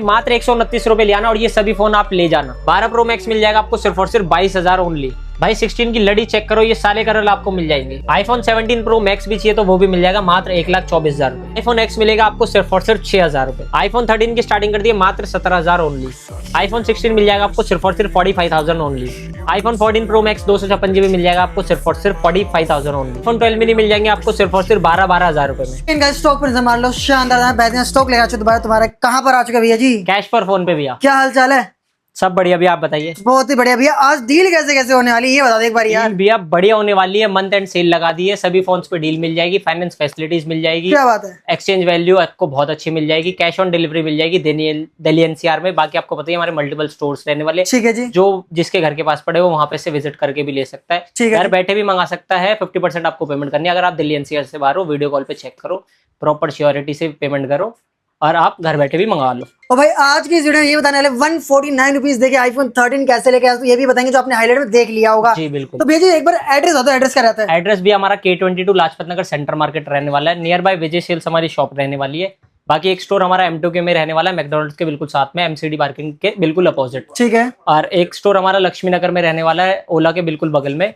मात्र 129 रुपए ले आना और ये सभी फोन आप ले जाना। 12 प्रो मैक्स मिल जाएगा आपको सिर्फ और सिर्फ 22,000 ओनली। भाई 16 की लड़ी चेक करो, ये सारे कलर आपको मिल जाएंगे। आईफोन 17 प्रो मैक्स भी चाहिए तो वो भी मिल जाएगा मात्र 1,24,000 रुपए। आईफोन एक्स मिलेगा आपको सिर्फ और सिर्फ 6,000 रुपए। आईफोन 13 की स्टार्टिंग कर दी है मात्र 17,000 ओनली। आईफोन 16 मिल जाएगा आपको सिर्फ और सिर्फ 45,000 only. IPhone 14 pro max 256 GB मिल जाएगा आपको सिर्फ और सिर्फ 45,000 ओनली। आईफोन 12 मिनी मिल जाएंगे आपको सिर्फ और सिर्फ 12,000 रुपए में। इनका स्टॉक पर मार लो, शानदार बेहतरीन स्टॉक लेकर दोबारा तुम्हारा कहाँ पर आ चुका भैया जी? कैश पर फोन पे भैया। क्या हाल चाल है? सब बढ़िया भैया, आप बताइए। बहुत ही बढ़िया भैया। आज डील कैसे कैसे होने वाली है ये बता दो एक बार यार। भैया बढ़िया होने वाली है, मंथ एंड सेल लगा दी है, सभी फोन्स पे डील मिल जाएगी, फाइनेंस फैसिलिटीज मिल जाएगी। क्या बात है? एक्सचेंज वैल्यू आपको बहुत अच्छी मिल जाएगी, कैश ऑन डिलीवरी मिल जाएगी दिल्ली एनसीआर में। बाकी आपको पता है हमारे मल्टीपल स्टोर्स रहने वाले। ठीक है जी। जो जिसके घर के पास पड़े वो वहाँ पे से विजिट करके भी ले सकता है, घर बैठे भी मंगा सकता है। 50% आपको पेमेंट करनी है। अगर आप दिल्ली एनसीआर से बाहर हो, वीडियो कॉल पे चेक करो, प्रॉपर श्योरिटी से पेमेंट करो और आप घर बैठे भी मंगा लो। और भाई आज की इस वीडियो में ये बताने वाले 149 रुपीज देके आईफोन 13 कैसे लेके आए, तो ये भी बताएंगे जो आपने हाईलाइट में देख लिया होगा। जी बिल्कुल। तो भैया जी एक बार एड्रेस बता दो, एड्रेस क्या रहता है? एड्रेस भी हमारा K22 Lajpat Nagar centre market रहने वाला है। नियर बाय विजय सेल्स हमारी शॉप रहने वाली है। बाकी एक स्टोर हमारा M2K में रहने वाला है, मैकडॉनल्ड्स के बिल्कुल साथ में, MCD पार्किंग के बिल्कुल अपोजिट। ठीक है। और एक स्टोर हमारा लक्ष्मी नगर में रहने वाला है, ओला के बिल्कुल बगल में,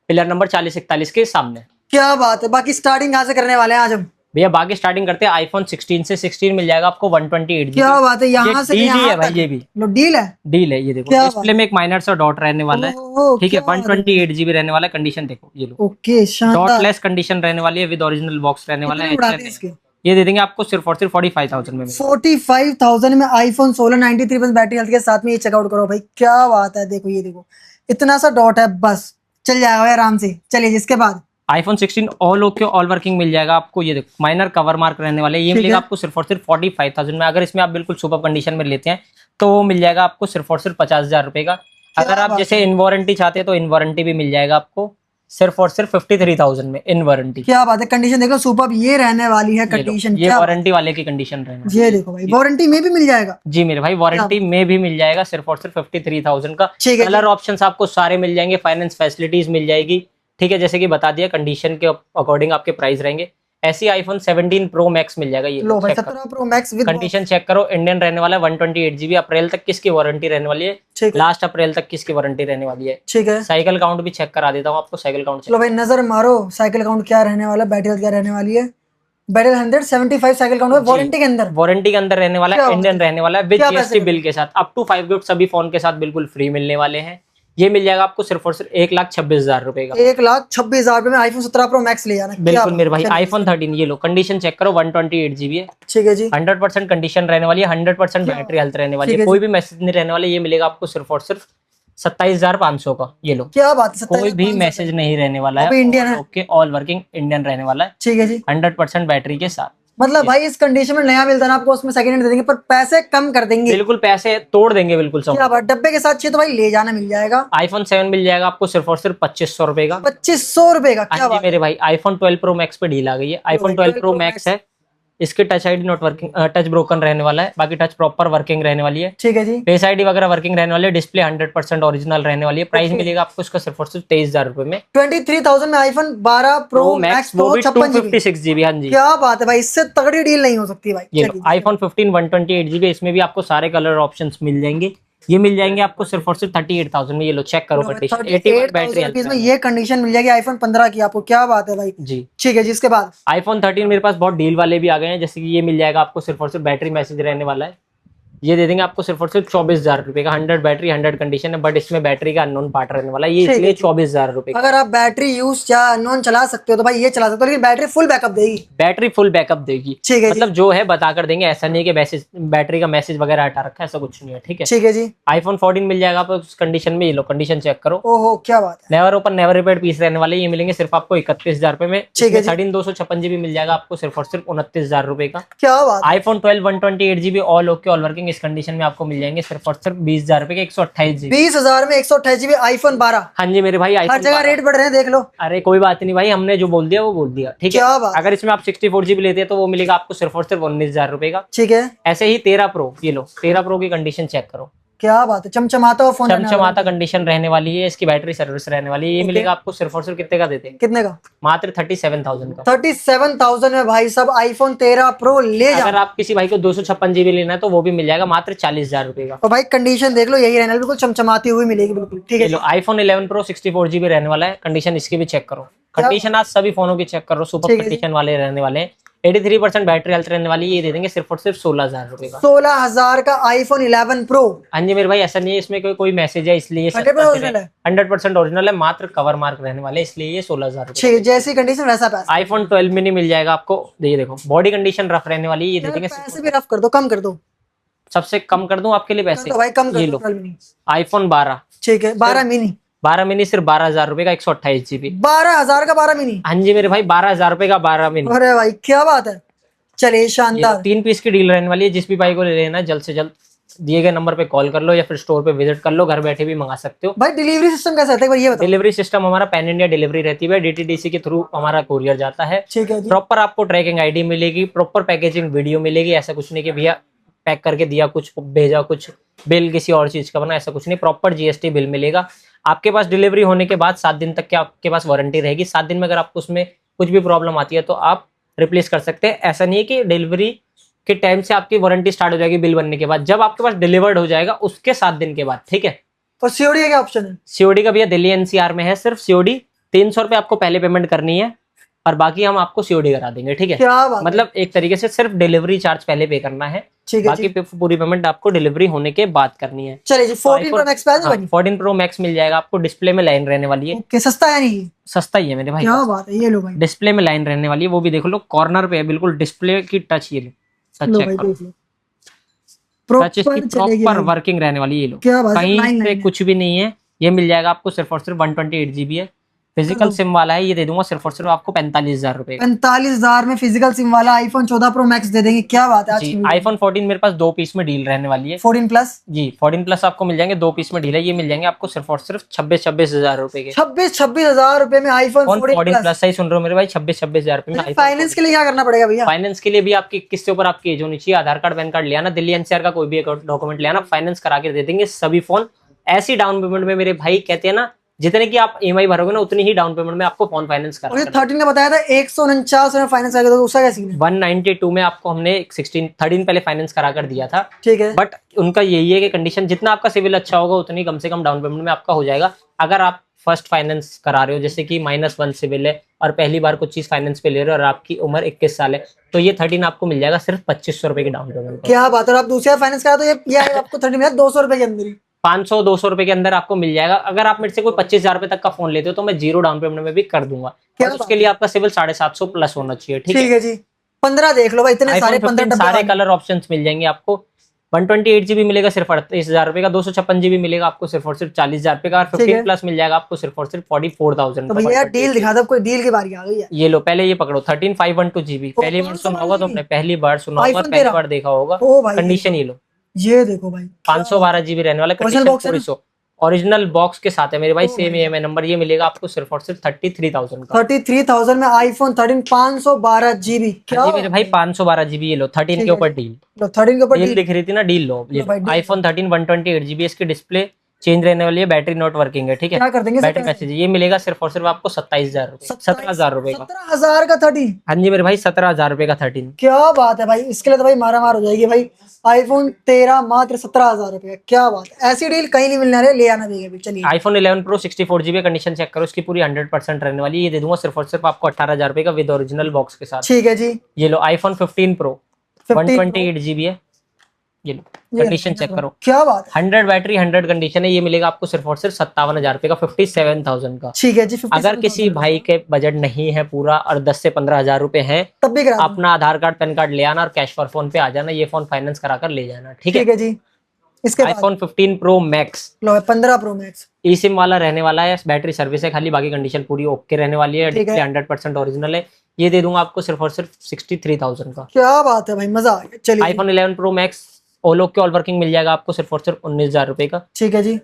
पिलर नंबर 4041 के सामने। क्या बात है। बाकी स्टार्टिंग कहाँ से करने वाले हैं आज हम? भैया बाकी स्टार्टिंग करते हैं आईफोन 16 से। 16 मिल जाएगा आपको 128 GB। क्या बात है। यहाँ से डील यहाँ है भाई, ये भी डील है। डील है। ये देखो डिस्प्ले में एक माइनर सा डॉट रहने वाला है, ठीक है। 128 GB रहने वाला है। कंडीशन देखो, ये लो ओके, शानदार डॉटलेस कंडीशन रहने वाली है, विद ओरिजिनल बॉक्स रहने वाला है। इसके ये दे देंगे आपको सिर्फ और सिर्फ 45,000 में। 45,000 में आईफोन 16 93% बैटरी हेल्थ के साथ में ये चेकआउट करो भाई। क्या बात है। देखो ये देखो इतना सा डॉट है, बस चल जाएगा भाई आराम से। चलिए जिसके बाद iPhone 16 all okay all working मिल जाएगा आपको। ये देखो माइनर कवर मार्क रहने वाले, ये मिलेगा आपको सिर्फ और सिर्फ 45,000 में। अगर इसमें आप बिल्कुल सुपर कंडीशन में लेते हैं तो वो मिल जाएगा आपको सिर्फ और सिर्फ 50,000 रुपए का। अगर आप जैसे इन वारंटी चाहते हैं तो इन वारंटी भी मिल जाएगा आपको सिर्फ और सिर्फ 53,000 में इन वारंटी। क्या बात है। कंडीशन देखो सुपर ये रहने वाली है कंडीशन। ये वारंटी वाले की कंडीशन रहने। ये देखो भाई वारंटी में भी मिल जाएगा। जी मेरे भाई वारंटी में भी मिल जाएगा सिर्फ और सिर्फ 53,000 का। कलर ऑप्शंस आपको सारे मिल जाएंगे, फाइनेंस फैसिलिटीज मिल जाएगी, ठीक है। जैसे कि बता दिया कंडीशन के अकॉर्डिंग आपके प्राइस रहेंगे। ऐसी आईफोन 17 प्रो मैक्स मिल जाएगा। ये लो भाई 17 pro max with condition check करो। इंडियन रहने वाला है, 128 GB। अप्रैल तक किसकी वारंटी रहने वाली है? लास्ट अप्रैल तक किसकी वारंटी रहने वाली है? ठीक है। साइकिल काउंट भी चेक करा देता हूँ आपको। साइकिल काउंट लो भाई नजर मारो, साइकिल काउंट क्या रहने वाला, बैटरी हेल्थ क्या रहने वाली है? बैटरी 175 साइकिल काउंट वारंटी के अंदर, वारंटी के अंदर रहने वाला है, इंडियन रहने वाला है, विद GST बिल के साथ। अप टू 5 गिफ्ट सभी फोन के साथ बिल्कुल फ्री मिलने वाले हैं। ये मिल जाएगा आपको सिर्फ और सिर्फ 1,26,000 रुपए का। 1,26,000 रुपए में आईफोन 17 प्रो मैक्स ले जाना। बिल्कुल मेरे भाई। आईफोन 13 ये लो कंडीशन चेक करो, 128 GB है, ठीक है जी। 100% कंडीशन रहने वाली है, 100% बैटरी हेल्थ रहने वाली है, कोई भी मैसेज नहीं रहने वाले। ये मिलेगा आपको सिर्फ और सिर्फ 27,500 का। ये लो क्या बात है। कोई भी मैसेज नहीं रहने वाला है, इंडियन है, ओके ऑल वर्किंग इंडियन रहने वाला है, ठीक है जी। 100% बैटरी के साथ। मतलब भाई इस कंडीशन में नया मिलता है ना आपको, उसमें सेकंड हैंड दे देंगे पर पैसे कम कर देंगे। बिल्कुल पैसे तोड़ देंगे बिल्कुल सब। क्या बात। डब्बे के साथ चाहिए तो भाई ले जाना मिल जाएगा। आईफोन 7 मिल जाएगा आपको सिर्फ और सिर्फ 2500 रुपए का। 2500 रुपए का। क्या बात मेरे भाई। आईफोन 12 प्रो मैक्स पे डील आ गई है। आईफोन 12 प्रो मैक्स है, इसके touch ID not working, touch broken रहने वाला है, बाकी टच प्रॉपर वर्किंग रहने वाली है, ठीक है जी। फेस आईडी वगैरह वर्किंग रहने वाली है, डिस्प्ले 100% ओरिजिनल रहने वाली है। प्राइस मिलेगा आपको इसका सिर्फ और सिर्फ 23,000 रुपए में। 23,000 में आईफोन 12 प्रो मैक्स, वो भी 256 GB। हाँ जी। क्या बात है भाई, इससे तगड़ी डील नहीं हो सकती भाई। ये आईफोन 15 128 GB, इसमें भी आपको सारे कलर ऑप्शंस मिल जाएंगे। ये मिल जाएंगे आपको सिर्फ और सिर्फ 38,000 में। ये लो चेक करो कंडीशन, 81 बैटरी में ये कंडीशन मिल जाएगी आईफोन 15 की आपको। क्या बात है भाई जी। ठीक है जी। इसके बाद आईफोन 13 मेरे पास बहुत डील वाले भी आ गए हैं। जैसे कि ये मिल जाएगा आपको सिर्फ और सिर्फ बैटरी मैसेज रहने वाला है, ये दे देंगे आपको सिर्फ और सिर्फ 24,000 रुपए का। 100 बैटरी 100 कंडीशन है, बट इसमें बैटरी का अननोन पार्ट रहने वाला है, ये इसलिए 24,000 रुपए। अगर आप बैटरी यूज या नॉन चला सकते हो तो भाई ये चला सकते हो, लेकिन बैटरी फुल बैकअप देगी। बैटरी फुल बैकअप देगी, ठीक है। मतलब जो है बता कर देंगे, ऐसा नहीं है कि मैसेज बैटरी का मैसेज वगैरह हटा रखा है, ऐसा कुछ नहीं है, ठीक है। ठीक है जी। आईफोन 14 मिल जाएगा आपको उस कंडीशन में। ये लो कंडीशन चेक करो। ओहो क्या बात है। Never open never repair piece रहने वाले, ये मिलेंगे सिर्फ आपको 31,000 रुपए में। ठीक है। 13 256 GB मिल जाएगा आपको सिर्फ और सिर्फ 29,000 रुपए का। क्या बात। IPhone 12 128 GB all okay all working, इस कंडीशन में आपको मिल जाएंगे सिर्फ और सिर्फ 20,000 रुपए के 128 GB। 20,000 में 128 GB आईफोन 12। हाँ जी मेरे भाई। हर जगह रेट बढ़ रहे हैं देख लो। अरे कोई बात नहीं भाई, हमने जो बोल दिया वो बोल दिया, ठीक है। अगर इसमें आप 64 GB लेते हैं तो वो मिलेगा आपको सिर्फ और सिर्फ 19,000 रुपए का, ठीक है। ऐसे ही 13 प्रो, ये लो 13 प्रो की कंडीशन चेक करो। क्या बात है, चमचमाता हुआ फोन रहने वाला चमचमाता है। कंडीशन रहने वाली है, इसकी बैटरी सर्विस रहने वाली है। ये Okay. मिलेगा आपको सिर्फ और सिर्फ कितने का देते हैं? कितने का? मात्र 37,000 का। 37,000 में भाई सब आईफोन 13 प्रो ले जाओ। अगर आप किसी भाई को 256 GB लेना है तो वो भी मिल जाएगा मात्र 40,000 रुपए का। और भाई कंडीशन देख लो, यही रहने वाला, बिल्कुल चमचमाती हुई मिलेगी बिल्कुल। ठीक है लो आईफोन 11 प्रो 64 GB रहने वाला है। कंडीशन इसकी भी चेक करो, कंडीशन आज सभी फोनों की चेक करो, सुपर ठीक है जी। कंडीशन वाले रहने वाले हैं। 83% बैटरी हेल्थ रहने वाली है। ये दे देंगे सिर्फ और सिर्फ 16,000 रुपए का। 16,000 का आईफोन 11 प्रो। हाँ जी मेरे भाई, ऐसा नहीं है इसमें कोई मैसेज है इसलिए 100% ओरिजिनल है। 100% ओरिजिनल है, मात्र कवर मार्क रहने वाले इसलिए ये 16,000 रुपए। ठीक, जैसी कंडीशन वैसा पैसा। आईफोन 12 मिनी मिल जाएगा आपको। ये देखो बॉडी कंडीशन रफ रहने वाली है। ये दे देंगे पैसे भी रफ कर दो, कम कर दो, सबसे कम कर दूं आपके लिए पैसे। तो भाई कम कर ये दो। लो 12 मिनी। आईफोन 12। ठीक है, 12 मिनी। 12 मिनी सिर्फ 12,000 रुपए का 128 GB। 12,000 का 12 मिनी। हाँ जी मेरे भाई, 12,000 रुपए का 12 मिनी। अरे भाई क्या बात है, चलिए ये शानदार। 3 पीस की डील रहने वाली है। जिस भी भाई को ले लेना है जल्द से जल्द दिए गए नंबर पे कॉल कर लो या फिर स्टोर पे विजिट कर लो, घर बैठे भी मंगा सकते हो। भाई डिलीवरी सिस्टम कैसा है, एक बार ये बताओ। डिलीवरी सिस्टम हमारा पैन इंडिया डिलीवरी रहती है, DTDC के थ्रू हमारा कोरियर जाता है। ठीक है जी। प्रॉपर आपको ट्रैकिंग आईडी मिलेगी, प्रॉपर पैकेजिंग वीडियो मिलेगी। ऐसा कुछ नहीं कि भैया पैक करके दिया कुछ भेजा कुछ, बिल किसी और चीज का बना, ऐसा कुछ नहीं। प्रॉपर GST बिल मिलेगा आपके पास। डिलीवरी होने के बाद 7 दिन तक के आपके पास वारंटी रहेगी। 7 दिन में अगर आपको उसमें कुछ भी प्रॉब्लम आती है तो आप रिप्लेस कर सकते हैं। ऐसा नहीं है कि डिलीवरी के टाइम से आपकी वारंटी स्टार्ट हो जाएगी बिल बनने के बाद, जब आपके पास डिलीवर्ड हो जाएगा उसके 7 दिन के बाद। ठीक है। और सीओडी का क्या ऑप्शन है? सीओडी का भैया दिल्ली NCR में है सिर्फ सीओडी। 300 रुपए आपको पहले पेमेंट करनी है और बाकी हम आपको सीओडी करा देंगे। ठीक है, क्या बात है। मतलब एक तरीके से सिर्फ डिलीवरी चार्ज पहले पे करना है, ठीक है बाकी जी। पूरी पेमेंट आपको डिलीवरी होने के बाद करनी है। चलिए जी, 14 प्रो मैक्स पे आ जाओ भाई। 14 प्रो मैक्स मिल जाएगा आपको। डिस्प्ले में लाइन रहने वाली है, ओके, सस्ता है नहीं? सस्ता ही है मेरे भाई। क्या बात है, ये लो भाई। डिस्प्ले में लाइन रहने वाली है, वो भी देख लो कॉर्नर पे है बिल्कुल डिस्प्ले की टच। ये टच लो चेक भाई करो, देख लो, टच इसकी प्रॉपर चलेगी प्रॉपर भाई। वर्किंग रहने वाली है। ये लो क्या बात है, कहीं लाइन से लाइन है। कुछ भी नहीं है। ये मिल जाएगा आपको सिर्फ और सिर्फ 128 GB है। फिजिकल सिम वाला है, ये दे दूंगा सिर्फ और सिर्फ आपको 45,000 रुपए का। 45,000 में फिजिकल सिम वाला आईफोन 14 प्रो मैक्स दे देंगे। क्या बात है आज जी की आईफोन 14 मेरे पास 2 पीस में डील रहने वाली है। 14 प्लस। जी 14 प्लस आपको मिल जाएंगे 2 पीस में डील है। ये मिल जाएंगे आपको सिर्फ और सिर्फ 26,000 रुपए के। 26,000 रुपए में आईफोन 14 14 प्लस। प्लस सही सुन रहे हो मेरे भाई, 26,000 रुपए में। फाइनेंस के लिए क्या करना पड़ेगा भैया? फाइनेंस के लिए भी आपकी किसके ऊपर आपकी एज होनी चाहिए, आधार कार्ड पैन कार्ड ले आना, दिल्ली NCR का कोई भी डॉक्यूमेंट ले आना, फाइनेंस करा के दे देंगे सभी फोन। ऐसी डाउन पेमेंट में मेरे भाई कहते हैं ना, जितने की आप EMI भरोगे ना उतनी ही डाउन पेमेंट में आपको फोन फाइनेंस और ये करा। 13 का बताया था 149 में फाइनेंस करके दो, उसका क्या सीन है? 192 में आपको हमने 13 पहले फाइनेंस करा कर दिया था। ठीक है। बट उनका यही है कि कंडीशन जितना आपका सिविल अच्छा होगा उतनी कम से कम डाउन पेमेंट में आपका हो जाएगा। अगर आप फर्स्ट फाइनेंस करा रहे हो, जैसे कि -1 सिविल है और पहली बार कुछ चीज फाइनेंस पे ले रहे हो और आपकी उम्र 21 साल है, तो ये 13 आपको मिल जाएगा सिर्फ 2,500 रुपए की डाउन पेमेंट। क्या बात है, और आप दूसरा फाइनेंस करा तो ये आपको 30 में 200 रुपए के अंदर ही 500-200 रुपए के अंदर आपको मिल जाएगा। अगर आप मेरे से कोई 25,000 रुपए तक का फोन लेते हो तो मैं 0 डाउन पेमेंट में भी कर दूंगा। क्या और उसके लिए आपका सिविल 750 प्लस होना चाहिए। ठीक है। ठीक है जी। 15 देख लो भाई, इतने सारे 15 iPhone 15 सारे कलर ऑप्शंस मिल जाएंगे आपको। 128 GB मिलेगा सिर्फ 38,000 रुपए का। 256 GB मिलेगा आपको सिर्फ और सिर्फ 40,000 रुपए का। और ठीक है। 15 प्लस मिल जाएगा आपको सिर्फ और सिर्फ 44,000 तो का। भैया डील दिखा दो, कोई डील की बारी आ गई है। ये लो पहले ये पकड़ो 13512 GB। पहली बार सुना होगा तो आपने, पहली बार सुना होगा, iPhone पहली 13 बार देखा होगा। ओ भाई कंडीशन ये लो, ये देखो भाई, 512 GB रहने वाला। Original कंडीशन box है ना? पूरी सो ओरिजिनल बॉक्स के साथ है मेरे भाई। ओ सेम भाई। EMI number. ये मिलेगा आपको सिर्फ और सिर्फ 33,000 का। 33,000 में आईफोन 13 512 GB। क्या जी मेरे भाई 512 GB। ये लो 13 के ऊपर डील। 13 के ऊपर डील डील। दिख रही थी ना, डील लो। ये लो भाई, डील। IPhone 13 128 GB। इसकी डिस्प्ले चेंज रहने वाली है, बैटरी नॉट वर्किंग है। ठीक है, क्या कर देंगे बैटरी मैसेज। ये मिलेगा सिर्फ और सिर्फ आपको 27,000 रुपए, 17,000 रुपए का। 17,000 का 13। हाँ जी मेरे भाई 17,000 रुपए का 13। क्या बात है भाई, इसके लिए तो भाई मारा मार हो जाएगी भाई। आईफोन 13 मात्र 17,000 रुपए। क्या बात है, ऐसी डील कहीं नहीं मिलने वाली, ले आना चाहिए अभी। चलिए iPhone 11 pro 64 GB condition check करो, इसकी पूरी 100% रहने वाली है। ये दे दूंगा सिर्फ और सिर्फ आपको 18,000 रुपए का विद ओरिजिनल बॉक्स के साथ। ठीक है जी। ये लो आईफोन 15 प्रो 128 GB है। ये लो कंडीशन चेक करो, क्या बात है। 100 बैटरी 100 कंडीशन है। ये मिलेगा आपको सिर्फ और सिर्फ 57,000 रुपए का, 57,000 का। ठीक है जी। 57,000 अगर किसी भाई के बजट नहीं है पूरा और 10 से 15,000 रुपए है, तब भी करा दो। अपना आधार कार्ड पैन कार्ड ले आना और कैश फॉर फोन पे आ जाना। ये फोन फाइनेंस करा कर ले जाना। ठीक है। ठीक है जी। इसके बाद आईफोन 15 प्रो मैक्स लो 15 प्रो मैक्स। ई सिम वाला रहने वाला है। बैटरी सर्विस है खाली, बाकी कंडीशन पूरी ओके रहने वाली है। ठीक है। डिस्प्ले 100% ओरिजिनल है। ये दे दूंगा आपको सिर्फ और सिर्फ 63,000 का। क्या बात है भाई, मजा आ गया। चलिए iPhone 11 pro max all okay all working मिल जाएगा आपको सिर्फ और सिर्फ 19,000 रुपए का। ठीक है जी।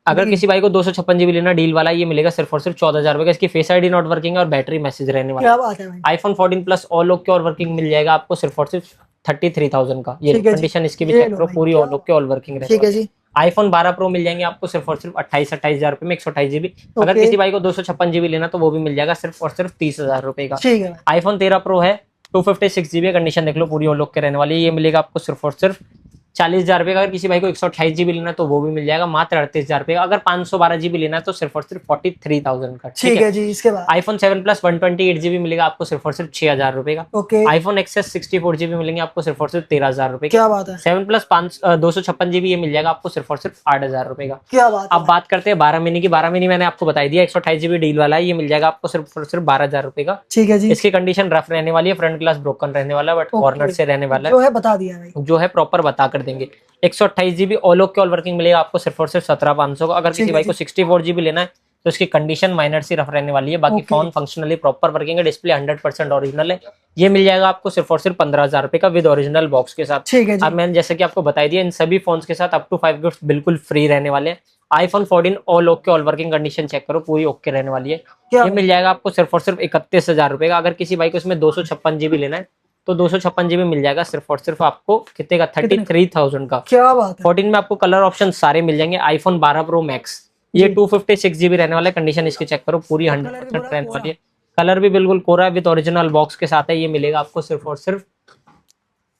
अगर किसी भाई को 256 GB लेना डील वाला, ये मिलेगा सिर्फ और सिर्फ 14,000 रुपए का। इसकी फेस आईडी नॉट वर्किंग है और बैटरी मैसेज रहने वाला क्या है। बात है भाई। आईफोन 14 प्लस ऑल ओके और वर्किंग मिल जाएगा आपको सिर्फ और सिर्फ 33,000 का। ये ठीक है जी। कंडीशन इसकी भी ये चेक लो करो, भाई, पूरी क्या- ऑल ओके ऑल वर्किंग ठीक है जी। आईफोन 12 प्रो मिल जाएंगे आपको सिर्फ और सिर्फ 28,000 रुपए में 128 GB। अगर Okay. किसी भाई को 256 GB लेना तो वो भी मिल जाएगा सिर्फ और सिर्फ 30,000 रुपए का। ठीक है आईफोन 13 प्रो है 256 GB, कंडीशन देख लो पूरी ओ लोग के रहने वाली है। ये मिलेगा आपको सिर्फ और सिर्फ 40,000 रुपए का। अगर किसी भाई को 128 GB लेना तो वो भी मिल जाएगा मात्र 38,000 रुपए का। अगर 512 GB लेना है तो सिर्फ और सिर्फ 43,000 का। ठीक है जी। इसके बाद आईफोन 7 प्लस 128 GB मिलेगा आपको सिर्फ और सिर्फ 6,000 रुपए का। ओके, आईफोन एक्सेस 64 GB मिलेंगे आपको सिर्फ और सिर्फ 13,000 रुपए का। क्या बात है, 7 प्लस 256 GB ये मिल जाएगा आपको सिर्फ और सिर्फ 8,000 रुपए का। क्या बात है। अब बात करते हैं 12 मिनी की। 12 मिनी मैंने आपको बताई दिया 128 GB डील वाला है, ये मिल जाएगा आपको सिर्फ और सिर्फ 12,000 रुपए का। ठीक है जी। इसकी कंडीशन रफ रहने वाली है, फ्रंट ग्लास ब्रोकन रहने वाला है, बट कॉर्नर से रहने वाला जो है बता दिया भाई। है, जो है प्रॉपर बता कर देंगे। 128 GB all okay all working मिलेगा आपको सिर्फ और सिर्फ 17,500 का। अगर ठीक किसी है भाई को 64 GB लेना है तो इसकी कंडीशन माइनर सी रफ रहने वाली है, बाकी Okay. Phone functionally proper working है, डिस्प्ले 100% ओरिजिनल है। ये मिल जाएगा आपको सिर्फ और सिर्फ 15,000 रुपए का विद ओरिजिनल बॉक्स के साथ। ठीक है जी। अब मैंने जैसे कि आपको बताई दिया इन सभी फोन्स के साथ अप टू 5 गिफ्ट बिल्कुल फ्री रहने वाले हैं। IPhone 14 all okay all working condition check करो पूरी ओके रहने वाली है। क्या ये मिल जाएगा आपको सिर्फ और सिर्फ 31,000 रुपए का। अगर किसी भाई को इसमें 256 GB लेना है तो 256 GB मिल जाएगा सिर्फ और सिर्फ आपको कितने का 33,000 का। क्या बात है। 14 में आपको कलर ऑप्शन सारे मिल जाएंगे। आईफोन 12 प्रो मैक्स ये 256 GB रहने वाला है, कंडीशन इसकी चेक करो पूरी 100% रहने वाली है। कलर भी बिल्कुल कोरा विद ओरिजिनल बॉक्स के साथ है। ये मिलेगा आपको सिर्फ और सिर्फ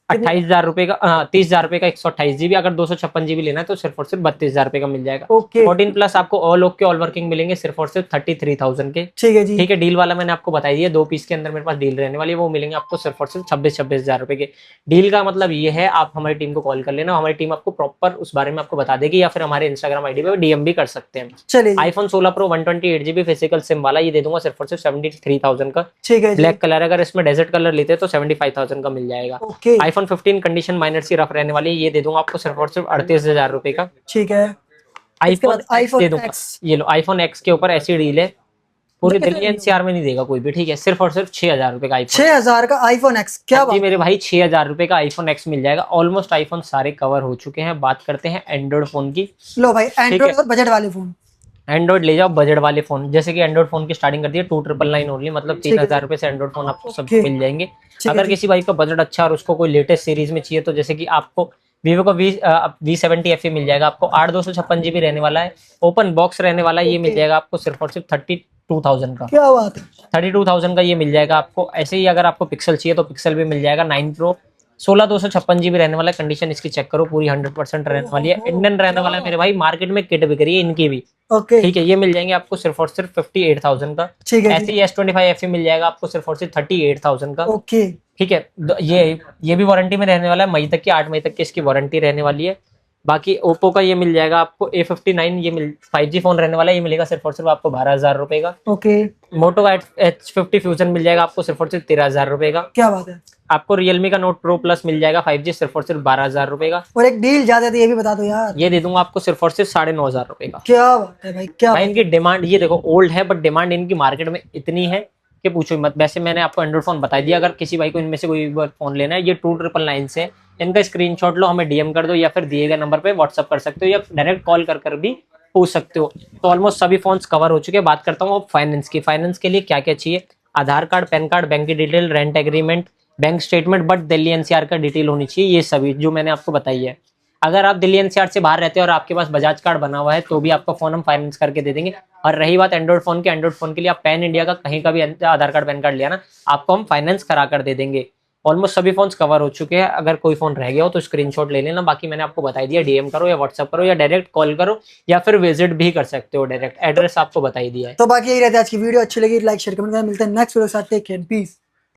28,000 रुपए का 30,000 रुपए का 128 GB। अगर 256 GB लेना है तो सिर्फ और सिर्फ 32,000 रुपए का मिल जाएगा। ओके, 14 प्लस आपको ऑल ओके ऑल वर्किंग मिलेंगे सिर्फ और सिर्फ 33,000 के। ठीक है जी। ठीक है, डील वाला मैंने आपको बताई दिया, 2 पीस के अंदर मेरे पास डील रहने वाली है, वो मिलेंगे आपको सिर्फ और सिर्फ 26,000 रुपए के। डील का मतलब ये है आप हमारी टीम को कॉल कर लेना, हमारी टीम आपको प्रॉपर उस बारे में आपको बता देगी, या फिर हमारे इंस्टाग्राम आईडी पे डीएम भी कर सकते हैं। चलिए जी। IPhone 16 pro 128 GB physical SIM वाला ये दे दूंगा सिर्फ और सिर्फ 73,000 का। ठीक है जी। ब्लैक कलर, अगर इसमें डेजर्ट कलर लेते हैं तो 75,000 का मिल जाएगा। ओके, आईफोन 15 कंडीशन माइनर सी रफ रहने वाली है, ये दे दूंगा आपको सिर्फ और सिर्फ 38,000 रुपए का। ठीक है। इसके आईफोन बाद X आईफोन दे दूंगा, X। ये लो आईफोन एक्स के ऊपर ऐसी डील है, पूरी कैसे दिल्ली एनसीआर में नहीं देगा कोई भी। ठीक है, सिर्फ और सिर्फ 6,000 रुपए का आईफोन 6,000 का आईफोन एक्स, क्या जी बात। मेरे भाई 6,000 रुपए का आईफोन एक्स मिल जाएगा। ऑलमोस्ट आईफोन सारे कवर हो चुके हैं। बात करते हैं एंड्रॉइड फोन की। लो भाई, एंड्रॉइड और बजट वाले फोन। एंड्रॉइड ले जाओ बजट वाले फोन, जैसे कि एंड्रॉइड फोन की स्टार्टिंग करती है 2,999 ओनली, मतलब 3,000 रुपए से एंड्रॉइड फोन आपको सब Okay. मिल जाएंगे। ठीक है अगर जी। किसी भाई का बजट अच्छा और उसको कोई लेटेस्ट सीरीज में चाहिए तो जैसे कि आपको वीवो का V70 FE मिल जाएगा आपको 8/256 GB रहने वाला है, ओपन बॉक्स रहने वाला है। ये मिल Okay. जाएगा आपको सिर्फ और सिर्फ 32,000 का। क्या बात है। 32,000 का ये मिल जाएगा आपको। ऐसे ही अगर आपको पिक्सल चाहिए तो पिक्सल भी मिल जाएगा 9 प्रो 16/256 GB रहने वाला है, कंडीशन इसकी चेक करो पूरी 100% रहने वाली है। इंडियन रहने वाला है मेरे भाई, मार्केट में किट बिक रही है इनकी भी। ओके, ठीक है, ये मिल जाएंगे आपको सिर्फ और सिर्फ 58,000 का। ठीक है ऐसे जी। ही S25 FE मिल जाएगा आपको सिर्फ और सिर्फ 38,000 का। ओके, ठीक है, ये भी वारंटी में रहने वाला है, मई तक की 8 मई तक की इसकी वारंटी रहने वाली है। बाकी ओप्पो का ये मिल जाएगा आपको A59, ये 5G फोन रहने वाला है, ये मिलेगा सिर्फ और सिर्फ आपको 12,000 रुपए का। ओके, मोटो का H50 फ्यूजन मिल जाएगा आपको सिर्फ और सिर्फ 13,000 रुपए का। क्या बात है। आपको रियलमी का नोट प्रो प्लस मिल जाएगा 5G सिर्फ और सिर्फ 12,000 रुपए का। और एक डील ज्यादा थी, ये भी बता दो यार। ये दे दूंगा आपको सिर्फ और सिर्फ 9,500 रुपए का। क्या बात है भाई, क्या भाई बात। इनकी डिमांड ये देखो ओल्ड है, बट डिमांड इनकी मार्केट में इतनी है कि पूछो ही मत। वैसे मैंने आपको एंड्रॉइड फोन बता दिया, अगर किसी भाई को इनमें से कोई फोन लेना है, ये 2999 से इनका स्क्रीनशॉट लो, हमें डीएम कर दो, या फिर दिए गए नंबर पे व्हाट्सअप कर सकते हो, या डायरेक्ट कॉल कर कर भी पूछ सकते हो। तो ऑलमोस्ट सभी फोन्स कवर हो चुके हैं। बात करता हूँ फाइनेंस की। फाइनेंस के लिए क्या क्या चाहिए, आधार कार्ड, पैन कार्ड, बैंक की detail, rent agreement, bank statement, but Delhi NCR का डिटेल होनी चाहिए। ये सभी जो मैंने आपको बताई है। अगर आप दिल्ली एनसीआर से बाहर रहते हैं और आपके पास बजाज कार्ड बना हुआ है तो भी आपका फोन हम फाइनेंस करके दे देंगे। और रही बात एंड्रॉइड फोन की, एंड्रॉइड फोन के लिए आप पैन इंडिया का कहीं का भी आधार कार्ड पैन कार्ड लिया ना, आपको हम फाइनेंस करा कर दे देंगे। ऑलमोस्ट सभी फोन्स कवर हो चुके हैं। अगर कोई फोन रह गया हो तो स्क्रीनशॉट ले लेना, बाकी मैंने आपको बता दिया, डीएम करो या व्हाट्सअप करो या डायरेक्ट कॉल करो, या फिर विजिट भी कर सकते हो, डायरेक्ट एड्रेस आपको बता ही दिया है। तो बाकी यही रहता है आज की वीडियो। अच्छी लगी लाइक शेयर कमेंट करना। मिलते हैं नेक्स्ट वीडियो के साथ। Take care, piece.